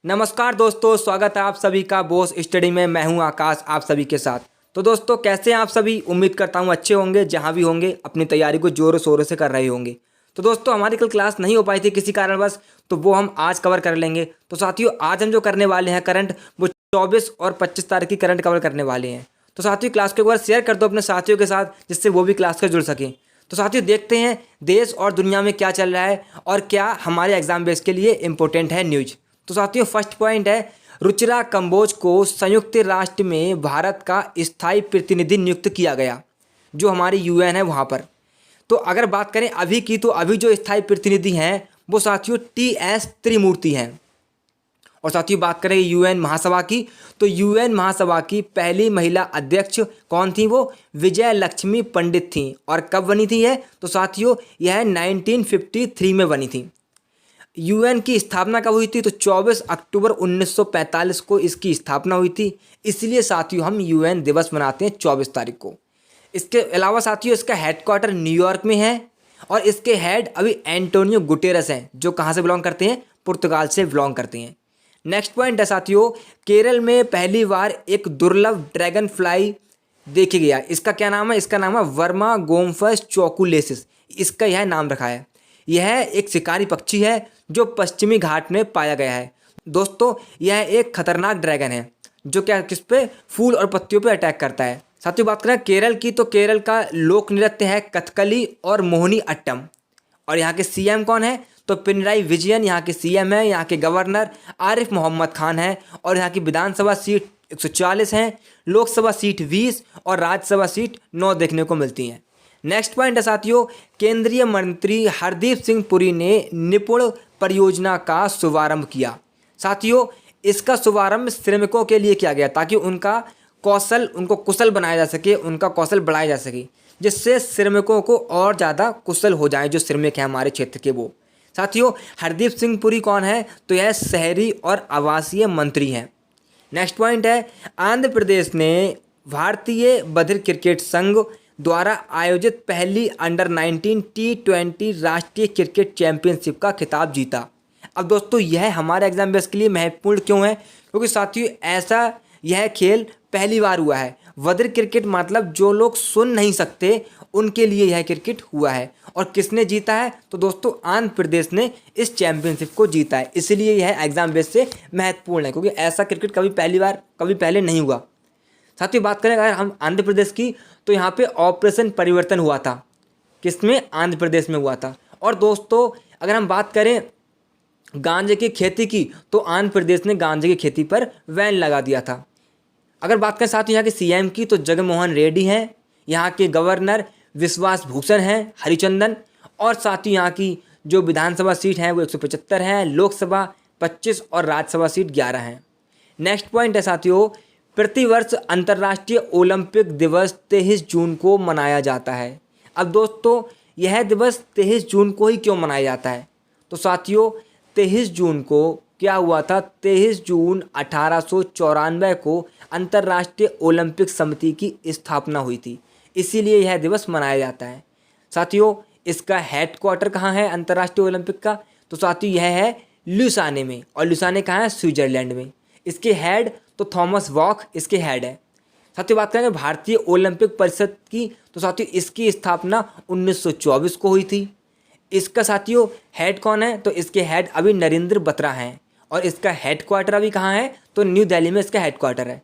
नमस्कार दोस्तों, स्वागत है आप सभी का बोस स्टडी में। मैं हूं आकाश आप सभी के साथ। तो दोस्तों, कैसे हैं आप सभी? उम्मीद करता हूं अच्छे होंगे, जहां भी होंगे अपनी तैयारी को जोरों शोरों से कर रहे होंगे। तो दोस्तों, हमारी कल क्लास नहीं हो पाई थी किसी कारणवश, तो वो हम आज कवर कर लेंगे। तो साथियों, आज हम जो करने वाले हैं करंट, वो 24 और 25 तारीख की करंट कवर करने वाले हैं। तो साथियों, क्लास को एक बार शेयर कर दो अपने साथियों के साथ, जिससे वो भी क्लास से जुड़ सकें। तो साथियों, देखते हैं देश और दुनिया में क्या चल रहा है और क्या हमारे एग्जाम बेस के लिए इंपॉर्टेंट है न्यूज। तो साथियों, फर्स्ट पॉइंट है, रुचिरा कंबोज को संयुक्त राष्ट्र में भारत का स्थायी प्रतिनिधि नियुक्त किया गया, जो हमारी यूएन है वहाँ पर। तो अगर बात करें अभी की, तो अभी जो स्थायी प्रतिनिधि हैं वो साथियों टीएस त्रिमूर्ति हैं। और साथियों, बात करें यूएन महासभा की, तो यूएन महासभा की पहली महिला अध्यक्ष कौन थी? वो विजय लक्ष्मी पंडित थी। और कब बनी थी यह? तो साथियों, यह 1953 में बनी थी। यूएन की स्थापना कब हुई थी? तो 24 अक्टूबर 1945 को इसकी स्थापना हुई थी। इसलिए साथियों, हम यूएन दिवस मनाते हैं 24 तारीख को। इसके अलावा साथियों, इसका हेडक्वार्टर न्यूयॉर्क में है और इसके हेड अभी एंटोनियो गुटेरस हैं, जो कहाँ से बिलोंग करते हैं? पुर्तगाल से बिलोंग करते हैं। नेक्स्ट पॉइंट है साथियों, केरल में पहली बार एक दुर्लभ ड्रैगन फ्लाई देखा गया। इसका क्या नाम है? इसका नाम है वर्मा गोम्फस चौकुलेसिस। इसका यह नाम रखा है। यह एक शिकारी पक्षी है जो पश्चिमी घाट में पाया गया है। दोस्तों, यह एक खतरनाक ड्रैगन है जो क्या किस पे? फूल और पत्तियों पे अटैक करता है। साथियों, बात करें केरल की, तो केरल का लोक नृत्य है कथकली और मोहिनी अट्टम। और यहाँ के सीएम कौन है? तो पिनराई विजयन यहाँ के सीएम है। यहाँ के गवर्नर आरिफ मोहम्मद खान है। और यहाँ की विधानसभा सीट 140 हैं, लोकसभा सीट 20 और राज्यसभा सीट 9 देखने को मिलती हैं। नेक्स्ट पॉइंट है साथियों, केंद्रीय मंत्री हरदीप सिंह पुरी ने निपुण परियोजना का शुभारंभ किया। साथियों, इसका शुभारंभ श्रमिकों के लिए किया गया ताकि उनको कुशल बनाया जा सके, उनका कौशल बढ़ाया जा सके, जिससे श्रमिकों को और ज़्यादा कुशल हो जाए जो श्रमिक हैं हमारे क्षेत्र के वो। साथियों, हरदीप सिंह पुरी कौन है? तो यह शहरी और आवासीय मंत्री हैं। नेक्स्ट पॉइंट है, आंध्र प्रदेश ने भारतीय बधिर क्रिकेट संघ द्वारा आयोजित पहली अंडर 19 T20 राष्ट्रीय क्रिकेट चैंपियनशिप का खिताब जीता। अब दोस्तों, यह हमारे एग्जाम बेस के लिए महत्वपूर्ण क्यों है? क्योंकि साथियों, ऐसा यह खेल पहली बार हुआ है। बधिर क्रिकेट मतलब जो लोग सुन नहीं सकते, उनके लिए यह क्रिकेट हुआ है। और किसने जीता है? तो दोस्तों, आंध्र प्रदेश ने इस चैंपियनशिप को जीता है। इसलिए यह एग्जाम बेस से महत्वपूर्ण है, क्योंकि ऐसा क्रिकेट कभी पहले नहीं हुआ। साथियों, बात करें अगर हम आंध्र प्रदेश की, तो यहाँ पे ऑपरेशन परिवर्तन हुआ था। किसमें? आंध्र प्रदेश में हुआ था। और दोस्तों, अगर हम बात करें गांजे की खेती की, तो आंध्र प्रदेश ने गांजे की खेती पर बैन लगा दिया था। अगर बात करें साथियों यहाँ के सीएम की, तो जगनमोहन रेड्डी हैं। यहाँ के गवर्नर विश्वास भूषण हैं हरिचंदन। और साथियों, यहाँ की जो विधानसभा सीट हैं वो 175 हैं, लोकसभा 25 और राज्यसभा सीट 11 हैं। नेक्स्ट पॉइंट है साथियों, प्रतिवर्ष अंतर्राष्ट्रीय ओलंपिक दिवस 23 जून को मनाया जाता है। अब दोस्तों, यह दिवस 23 जून को ही क्यों मनाया जाता है? तो साथियों, 23 जून को क्या हुआ था? 23 जून 1894 को अंतर्राष्ट्रीय ओलंपिक समिति की स्थापना हुई थी। इसीलिए यह दिवस मनाया जाता है। साथियों, इसका हेडक्वार्टर कहाँ है अंतर्राष्ट्रीय ओलंपिक का? तो साथियों, यह है ल्यूसाने में। और ल्यूसाने कहाँ है? स्विट्जरलैंड में। इसके हेड तो थॉमस वॉक इसके हेड है। साथियों, बात करेंगे भारतीय ओलंपिक परिषद की, तो साथियों इसकी स्थापना 1924 को हुई थी। इसका साथियों हेड कौन है? तो इसके हेड अभी नरेंद्र बत्रा हैं। और इसका हेडक्वार्टर अभी कहाँ है? तो न्यू दिल्ली में इसका हेडक्वार्टर है।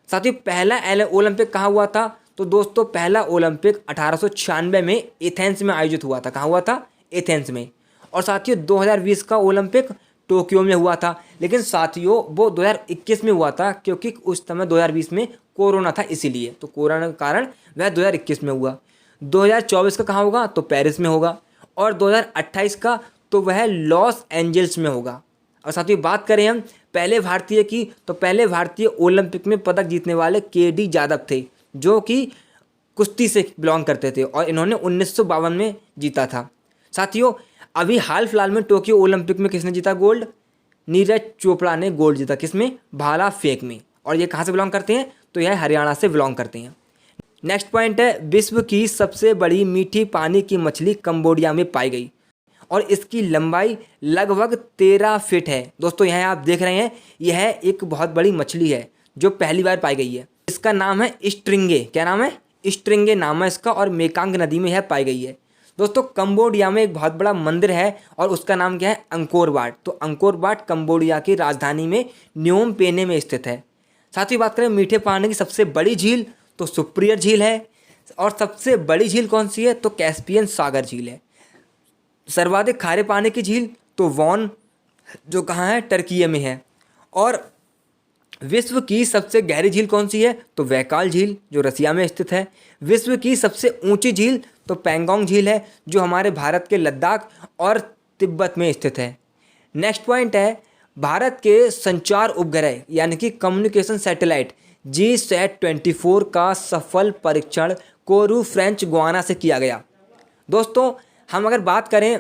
साथियों, पहला ओलंपिक कहाँ हुआ था? तो दोस्तों, पहला ओलंपिक 1896 में एथेंस में आयोजित हुआ था। कहाँ हुआ था? एथेंस में। और साथियों, 2020 का ओलंपिक टोक्यो में हुआ था। लेकिन साथियों, वो 2021 में हुआ था, क्योंकि उस समय 2020 में कोरोना था, इसीलिए। तो कोरोना के कारण वह 2021 में हुआ। 2024 का कहाँ होगा? तो पेरिस में होगा। और 2028 का तो वह लॉस एंजल्स में होगा। और साथियों, बात करें हम पहले भारतीय की, तो पहले भारतीय ओलंपिक में पदक जीतने वाले केडी जादव थे, जो कि कुश्ती से बिलोंग करते थे। और इन्होंने 1952 में जीता था। साथियों, अभी हाल फिलहाल में टोक्यो ओलंपिक में किसने जीता गोल्ड? नीरज चोपड़ा ने गोल्ड जीता। किसमें? भाला फेंक में। और ये कहाँ से बिलोंग करते हैं? तो यह हरियाणा से बिलोंग करते हैं। नेक्स्ट पॉइंट है, विश्व की सबसे बड़ी मीठी पानी की मछली कंबोडिया में पाई गई। और इसकी लंबाई लगभग 13 फीट है। दोस्तों यहाँ आप देख रहे हैं, यह एक बहुत बड़ी मछली है जो पहली बार पाई गई है। इसका नाम है स्ट्रिंगे। क्या नाम है? स्ट्रिंगे नाम है इसका, और मेकांग नदी में यह पाई गई है। दोस्तों कंबोडिया में एक बहुत बड़ा मंदिर है और उसका नाम क्या है? Angkor Wat. तो अंकोर वाट कंबोडिया की राजधानी में न्योम पेने में स्थित है। साथ ही बात करें मीठे पानी की सबसे बड़ी झील, तो सुप्रियर झील है। और सबसे बड़ी झील कौन सी है? तो कैस्पियन सागर झील है। सर्वाधिक खारे पानी की झील तो वॉन, जो कहाँ है? टर्की में है। और विश्व की सबसे गहरी झील कौन सी है? तो बैकाल झील, जो रसिया में स्थित है। विश्व की सबसे ऊंची झील तो पैंगोंग झील है, जो हमारे भारत के लद्दाख और तिब्बत में स्थित है। नेक्स्ट पॉइंट है, भारत के संचार उपग्रह यानी कि कम्युनिकेशन सैटेलाइट GSAT-24 का सफल परीक्षण कोरू फ्रेंच गुआना से किया गया। दोस्तों हम अगर बात करें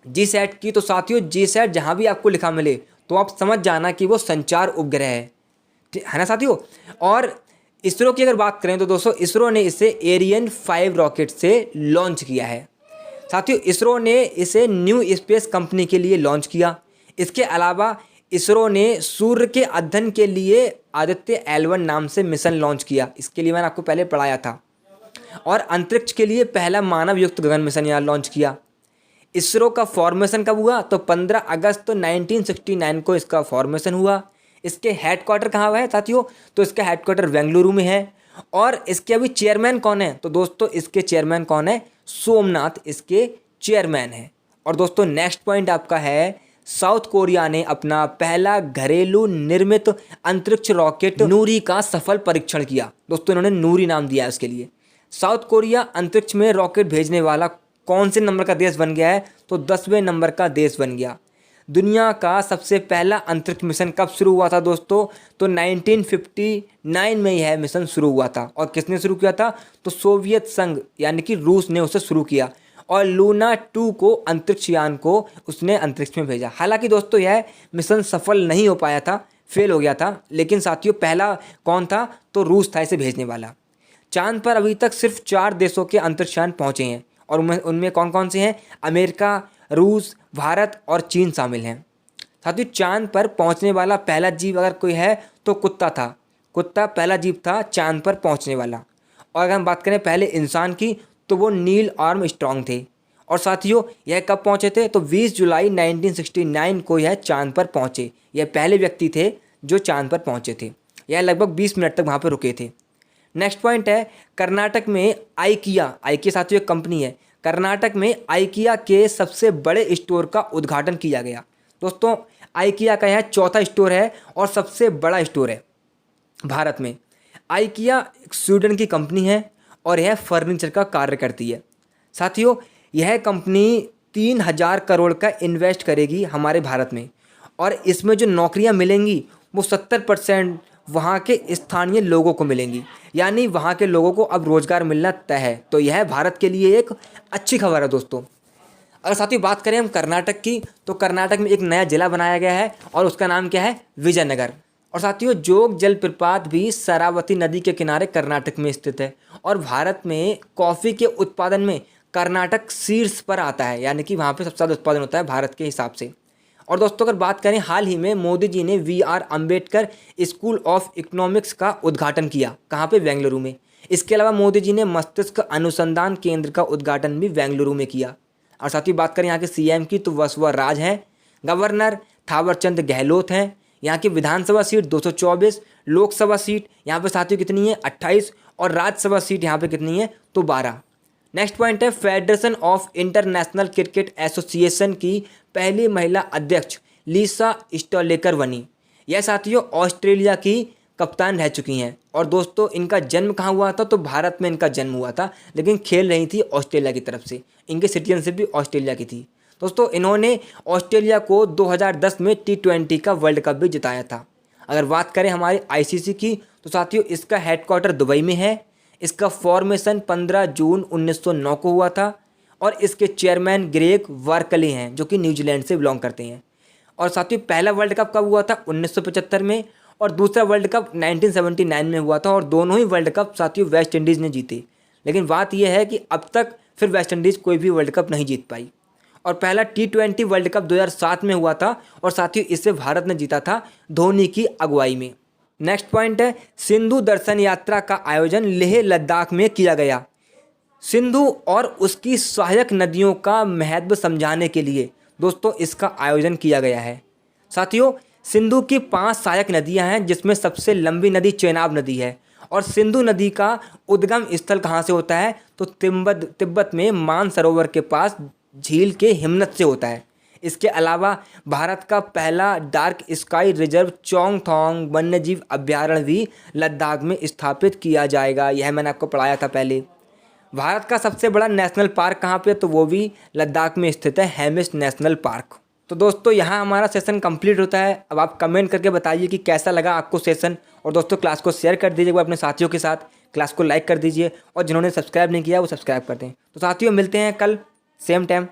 GSAT की, तो साथियों GSAT जहाँ भी आपको लिखा मिले तो आप समझ जाना कि वो संचार उपग्रह है ना साथियों। और इसरो की अगर बात करें तो दोस्तों इसरो ने इसे एरियन 5 रॉकेट से लॉन्च किया है। साथियों इसरो ने इसे न्यू स्पेस कंपनी के लिए लॉन्च किया। इसके अलावा इसरो ने सूर्य के अध्ययन के लिए आदित्य L1 नाम से मिशन लॉन्च किया। इसके लिए मैंने आपको पहले पढ़ाया था। और अंतरिक्ष के लिए पहला मानव युक्त गगन मिशन यहाँ लॉन्च किया। इसरो का फॉर्मेशन कब हुआ? तो 15 अगस्त 1969 को इसका फॉर्मेशन हुआ। इसके हेडक्वार्टर कहाँ है साथियों? तो इसका हेडक्वार्टर बेंगलुरु में है। और इसके अभी चेयरमैन कौन है? तो दोस्तों इसके चेयरमैन कौन है? सोमनाथ इसके चेयरमैन है। और दोस्तों नेक्स्ट पॉइंट आपका है, साउथ कोरिया ने अपना पहला घरेलू निर्मित अंतरिक्ष रॉकेट नूरी का सफल परीक्षण किया। दोस्तों इन्होंने नूरी नाम दिया है उसके लिए। साउथ कोरिया अंतरिक्ष में रॉकेट भेजने वाला कौन से नंबर का देश बन गया है? तो 10वें नंबर का देश बन गया। दुनिया का सबसे पहला अंतरिक्ष मिशन कब शुरू हुआ था दोस्तों? तो 1959 में यह मिशन शुरू हुआ था। और किसने शुरू किया था? तो सोवियत संघ यानी कि रूस ने उसे शुरू किया। और लूना 2 को अंतरिक्ष यान को उसने अंतरिक्ष में भेजा। हालांकि दोस्तों यह मिशन सफल नहीं हो पाया था, फेल हो गया था। लेकिन साथियों पहला कौन था? तो रूस था इसे भेजने वाला। चांद पर अभी तक सिर्फ 4 देशों के अंतरिक्ष यान पहुँचे हैं। और उनमें कौन कौन से हैं? अमेरिका, रूस, भारत और चीन शामिल हैं। साथियों चांद पर पहुंचने वाला पहला जीव अगर कोई है तो कुत्ता था। कुत्ता पहला जीव था चांद पर पहुंचने वाला। और अगर हम बात करें पहले इंसान की, तो वो नील आर्मस्ट्रॉन्ग थे। और साथियों यह कब पहुंचे थे? तो 20 जुलाई 1969 को यह चांद पर पहुंचे। यह पहले व्यक्ति थे जो चांद पर पहुंचे थे। यह लगभग 20 मिनट तक वहाँ पर रुके थे। नेक्स्ट पॉइंट है, कर्नाटक में आइकिया साथियों एक कंपनी है। कर्नाटक में आइकिया के सबसे बड़े स्टोर का उद्घाटन किया गया। दोस्तों आइकिया का यह चौथा स्टोर है और सबसे बड़ा स्टोर है भारत में। आइकिया स्वीडन की कंपनी है और यह फर्नीचर का कार्य करती है। साथियों यह कंपनी 3000 करोड़ का इन्वेस्ट करेगी हमारे भारत में। और इसमें जो नौकरियां मिलेंगी वो 70% वहाँ के स्थानीय लोगों को मिलेंगी। यानी वहाँ के लोगों को अब रोज़गार मिलना तय है। तो यह भारत के लिए एक अच्छी खबर है दोस्तों। अगर साथियों बात करें हम कर्नाटक की, तो कर्नाटक में एक नया जिला बनाया गया है और उसका नाम क्या है? विजयनगर। और साथियों जोग जलप्रपात भी शरावती नदी के किनारे कर्नाटक में स्थित है। और भारत में कॉफ़ी के उत्पादन में कर्नाटक शीर्ष पर आता है। यानी कि वहाँ पे सबसे ज़्यादा उत्पादन होता है भारत के हिसाब से। और दोस्तों अगर बात करें, हाल ही में मोदी जी ने VR Ambedkar school of economics का उद्घाटन किया। कहाँ पे? बेंगलुरु में। इसके अलावा मोदी जी ने मस्तिष्क अनुसंधान केंद्र का उद्घाटन भी बेंगलुरु में किया। और साथ ही बात करें यहाँ के CM की, तो वसुंधरा राज हैं। गवर्नर थावरचंद गहलोत हैं। यहाँ की विधानसभा सीट 224, लोकसभा सीट यहाँ पे साथियों कितनी है? 28। और राज्यसभा सीट यहाँ पे कितनी है? तो 12। नेक्स्ट पॉइंट है, federation of international cricket association की पहली महिला अध्यक्ष लीसा स्टॉलेकर बनी। यह साथियों ऑस्ट्रेलिया की कप्तान रह चुकी हैं। और दोस्तों इनका जन्म कहाँ हुआ था? तो भारत में इनका जन्म हुआ था, लेकिन खेल रही थी ऑस्ट्रेलिया की तरफ से। इनकी सिटीजनशिप भी ऑस्ट्रेलिया की थी। दोस्तों इन्होंने ऑस्ट्रेलिया को 2010 में T20 का वर्ल्ड कप भी जिताया था। अगर बात करें हमारे ICC की, तो साथियों इसका हेडक्वार्टर दुबई में है। इसका फॉर्मेशन 15 जून 1909 को हुआ था। और इसके चेयरमैन ग्रेग वार्कले हैं, जो कि न्यूजीलैंड से बिलोंग करते हैं। और साथियों पहला वर्ल्ड कप कब हुआ था? 1975 में। और दूसरा वर्ल्ड कप 1979 में हुआ था। और दोनों ही वर्ल्ड कप साथियों वेस्ट इंडीज़ ने जीते। लेकिन बात यह है कि अब तक फिर वेस्ट इंडीज़ कोई भी वर्ल्ड कप नहीं जीत पाई। और पहला T20 वर्ल्ड कप 2007 में हुआ था और साथियों इसे भारत ने जीता था धोनी की अगुवाई में। नेक्स्ट पॉइंट है सिंधु दर्शन यात्रा का आयोजन लेह लद्दाख में किया गया। सिंधु और उसकी सहायक नदियों का महत्व समझाने के लिए दोस्तों इसका आयोजन किया गया है। साथियों सिंधु की 5 सहायक नदियां हैं जिसमें सबसे लंबी नदी चेनाब नदी है और सिंधु नदी का उद्गम स्थल कहाँ से होता है तो तिब्बत में मानसरोवर के पास झील के हिमनद से होता है। इसके अलावा भारत का पहला डार्क स्काई रिजर्व चोंगथोंग वन्यजीव अभ्यारण्य भी लद्दाख में स्थापित किया जाएगा। यह मैंने आपको पढ़ाया था पहले। भारत का सबसे बड़ा नेशनल पार्क कहाँ पे तो वो भी लद्दाख में स्थित है हेमिस नेशनल पार्क। तो दोस्तों यहाँ हमारा सेशन कंप्लीट होता है। अब आप कमेंट करके बताइए कि कैसा लगा आपको सेशन और दोस्तों क्लास को शेयर कर दीजिएगा अपने साथियों के साथ, क्लास को लाइक कर दीजिए और जिन्होंने सब्सक्राइब नहीं किया वो सब्सक्राइब कर दें। तो साथियों मिलते हैं कल सेम टाइम।